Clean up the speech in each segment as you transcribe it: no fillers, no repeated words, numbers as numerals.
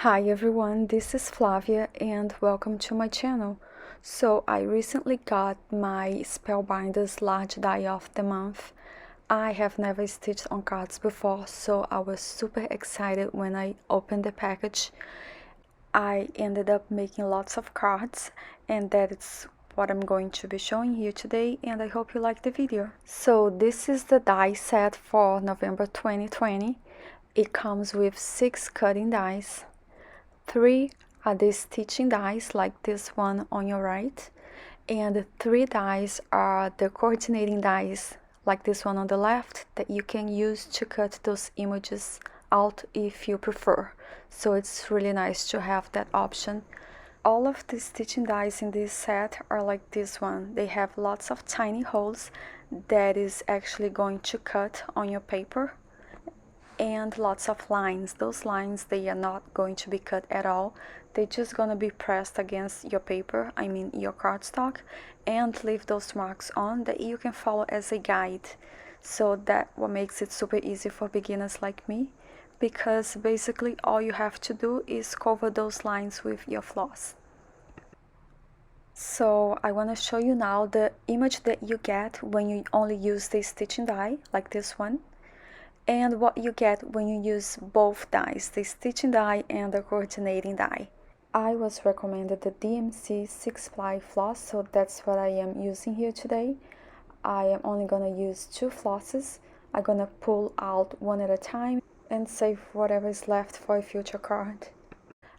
Hi everyone, this is Flavia and welcome to my channel. So I recently got my Spellbinders Large Die of the Month. I have never stitched on cards before, so I was super excited when I opened the package. I ended up making lots of cards, and that is what I'm going to be showing you today, and I hope you like the video. So this is the die set for November 2020. It comes with 6 cutting dies. 3 are the stitching dies like this one on your right, and 3 dies are the coordinating dies like this one on the left that you can use to cut those images out if you prefer. So it's really nice to have that option. All of the stitching dies in this set are like this one. They have lots of tiny holes that is actually going to cut on your paper, and lots of lines. Those lines, they are not going to be cut at all. They're just going to be pressed against your paper, I mean your cardstock, and leave those marks on that you can follow as a guide. So that what makes it super easy for beginners like me, because basically all you have to do is cover those lines with your floss. So I want to show you now the image that you get when you only use the stitching die, like this one, and what you get when you use both dies, the stitching die and the coordinating die. I was recommended the DMC 6-ply floss, so that's what I am using here today. I am only gonna use 2 flosses. I'm gonna pull out one at a time and save whatever is left for a future card.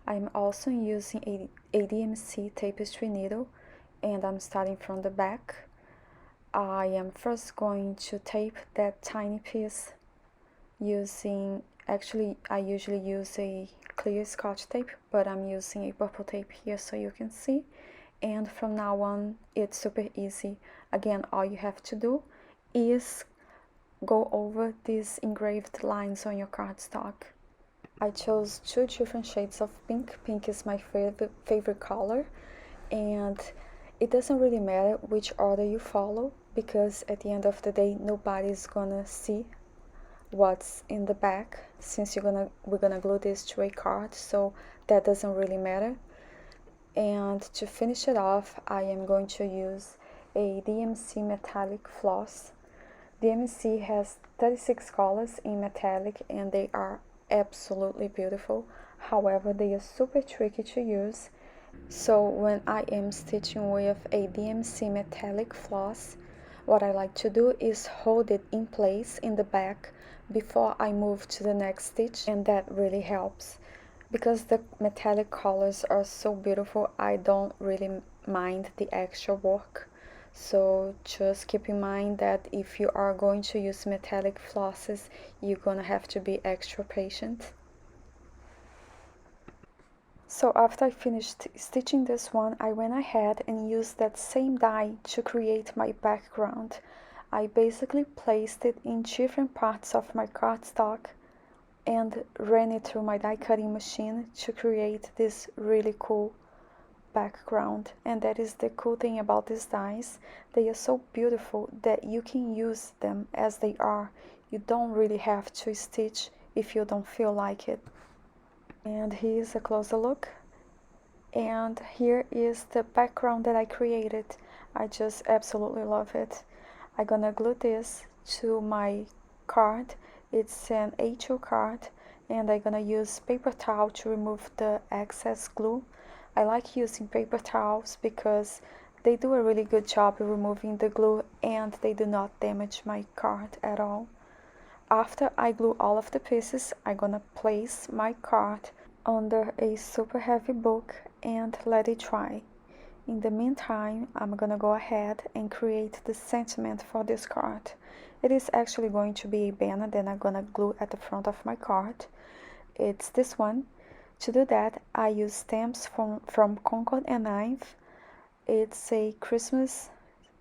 I'm also using a DMC tapestry needle, and I'm starting from the back. I am first going to tape that tiny piece using, actually I usually use a clear Scotch tape, but I'm using a purple tape here so you can see. And from now on it's super easy. Again, all you have to do is go over these engraved lines on your cardstock. I chose 2 different shades of pink. Pink is my favorite color, and it doesn't really matter which order you follow, because at the end of the day nobody's gonna see what's in the back, since we're gonna glue this to a card, so that doesn't really matter. And to finish it off, I am going to use a DMC metallic floss. DMC has 36 colors in metallic, and they are absolutely beautiful. However, they are super tricky to use, so when I am stitching with a DMC metallic floss, what I like to do is hold it in place in the back before I move to the next stitch, and that really helps. Because the metallic colors are so beautiful, I don't really mind the extra work. So just keep in mind that if you are going to use metallic flosses, you're gonna have to be extra patient. So after I finished stitching this one, I went ahead and used that same die to create my background. I basically placed it in different parts of my cardstock and ran it through my die cutting machine to create this really cool background. And that is the cool thing about these dies. They are so beautiful that you can use them as they are. You don't really have to stitch if you don't feel like it. And here's a closer look, and here is the background that I created. I just absolutely love it. I'm gonna glue this to my card. It's an A2 card, and I'm gonna use paper towel to remove the excess glue. I like using paper towels because they do a really good job of removing the glue, and they do not damage my card at all. After I glue all of the pieces, I'm gonna place my card under a super heavy book and let it dry. In the meantime, I'm gonna go ahead and create the sentiment for this card. It is actually going to be a banner that I'm gonna glue at the front of my card. It's this one. To do that, I use stamps from Concord and Knife. It's a Christmas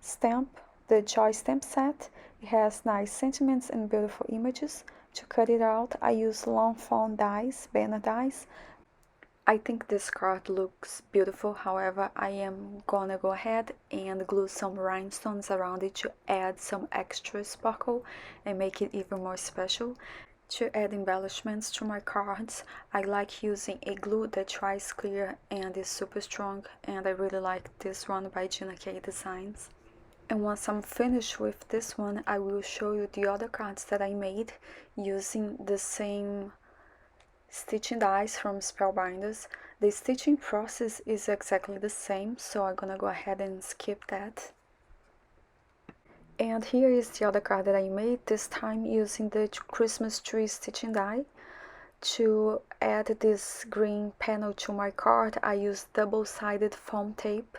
stamp, the Joy stamp set. It has nice sentiments and beautiful images. To cut it out, I use long foam dies, banner dies. I think this card looks beautiful, however, I am gonna go ahead and glue some rhinestones around it to add some extra sparkle and make it even more special. To add embellishments to my cards, I like using a glue that dries clear and is super strong, and I really like this one by Gina K Designs. And once I'm finished with this one, I will show you the other cards that I made using the same stitching dies from Spellbinders. The stitching process is exactly the same, so I'm gonna go ahead and skip that. And here is the other card that I made, this time using the Christmas tree stitching die. To add this green panel to my card, I used double-sided foam tape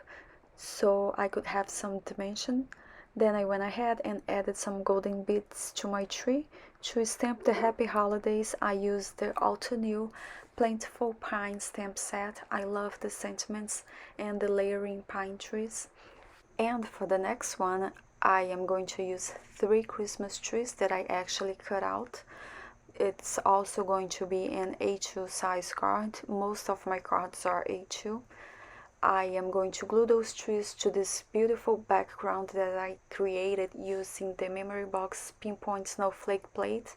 so I could have some dimension. Then I went ahead and added some golden beads to my tree. To stamp the Happy Holidays, I used the Alto New Plentiful Pine stamp set. I love the sentiments and the layering pine trees. And for the next one, I am going to use 3 Christmas trees that I actually cut out. It's also going to be an A2 size card. Most of my cards are A2. I am going to glue those trees to this beautiful background that I created using the Memory Box Pinpoint Snowflake plate.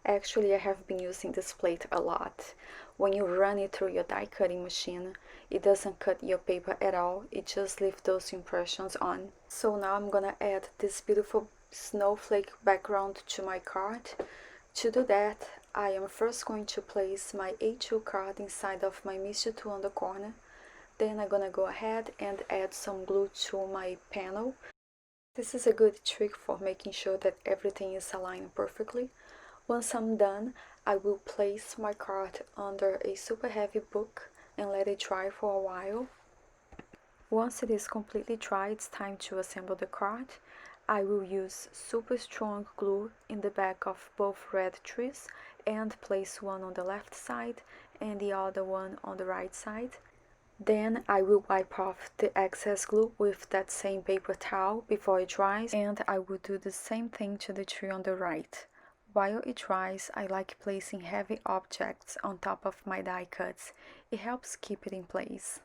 Actually, I have been using this plate a lot. When you run it through your die cutting machine, it doesn't cut your paper at all, it just leaves those impressions on. So now I'm gonna add this beautiful snowflake background to my card. To do that, I am first going to place my A2 card inside of my Misty 2 on the corner. Then I'm gonna go ahead and add some glue to my panel. This is a good trick for making sure that everything is aligned perfectly. Once I'm done, I will place my card under a super heavy book and let it dry for a while. Once it is completely dry, it's time to assemble the card. I will use super strong glue in the back of both red trees and place one on the left side and the other one on the right side. Then I will wipe off the excess glue with that same paper towel before it dries, and I will do the same thing to the tree on the right. While it dries, I like placing heavy objects on top of my die cuts. It helps keep it in place.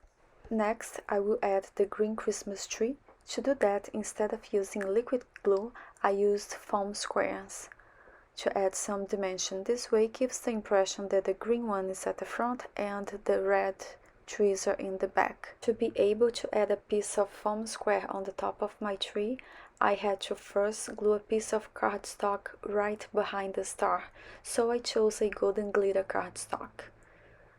Next, I will add the green Christmas tree. To do that, instead of using liquid glue, I used foam squares to add some dimension. This way it gives the impression that the green one is at the front and the red trees are in the back. To be able to add a piece of foam square on the top of my tree, I had to first glue a piece of cardstock right behind the star, so I chose a golden glitter cardstock.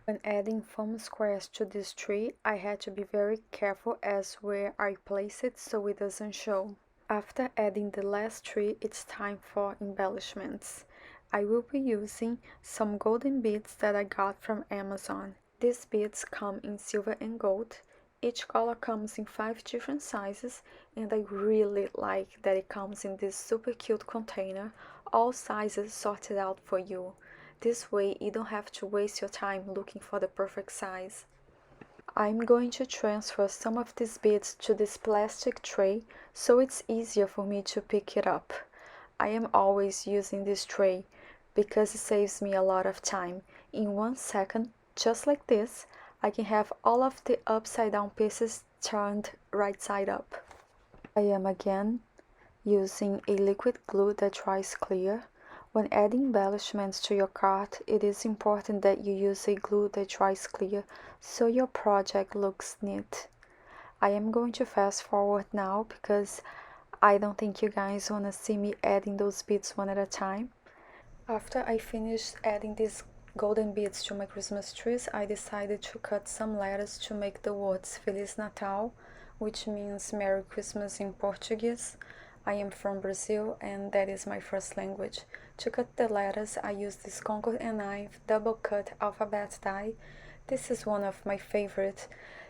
When adding foam squares to this tree, I had to be very careful as where I place it so it doesn't show. After adding the last tree, it's time for embellishments. I will be using some golden beads that I got from Amazon. These beads come in silver and gold. Each color comes in 5 different sizes, and I really like that it comes in this super cute container, all sizes sorted out for you. This way you don't have to waste your time looking for the perfect size. I'm going to transfer some of these beads to this plastic tray so it's easier for me to pick it up. I am always using this tray because it saves me a lot of time. In 1 second, just like this, I can have all of the upside down pieces turned right side up. I am again using a liquid glue that dries clear. When adding embellishments to your card, it is important that you use a glue that dries clear so your project looks neat. I am going to fast forward now because I don't think you guys want to see me adding those beads one at a time. After I finished adding these golden beads to my Christmas trees, I decided to cut some letters to make the words Feliz Natal, which means Merry Christmas in Portuguese. I am from Brazil and that is my first language. To cut the letters, I used this Concord &Knife double cut alphabet die. This is one of my favorite.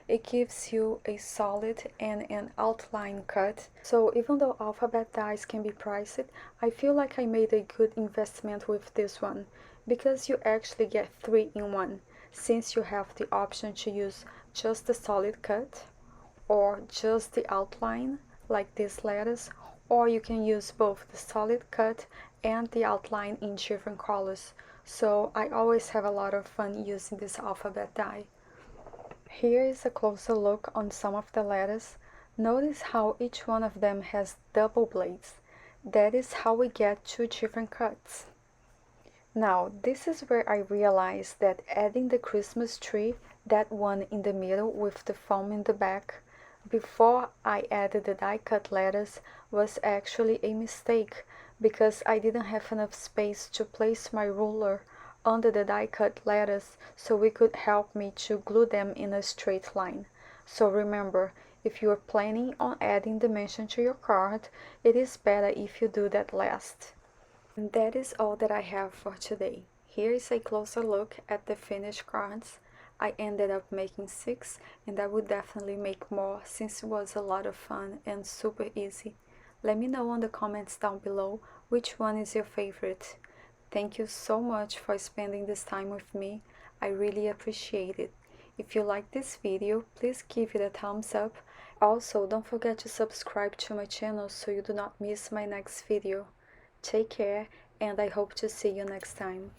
It gives you a solid and an outline cut. So even though alphabet dies can be priced, I feel like I made a good investment with this one because you actually get 3 in 1, since you have the option to use just the solid cut or just the outline like these letters, or you can use both the solid cut and the outline in different colors. So I always have a lot of fun using this alphabet die. Here is a closer look on some of the letters. Notice how each one of them has double blades. That is how we get 2 different cuts. Now, this is where I realized that adding the Christmas tree, that one in the middle with the foam in the back, before I added the die-cut letters was actually a mistake because I didn't have enough space to place my ruler under the die-cut letters so it could help me to glue them in a straight line. So remember, if you are planning on adding dimension to your card, it is better if you do that last. And that is all that I have for today. Here is a closer look at the finished cards. I ended up making 6 and I would definitely make more since it was a lot of fun and super easy. Let me know in the comments down below which one is your favorite. Thank you so much for spending this time with me. I really appreciate it. If you like this video, please give it a thumbs up. Also, don't forget to subscribe to my channel so you do not miss my next video. Take care, and I hope to see you next time.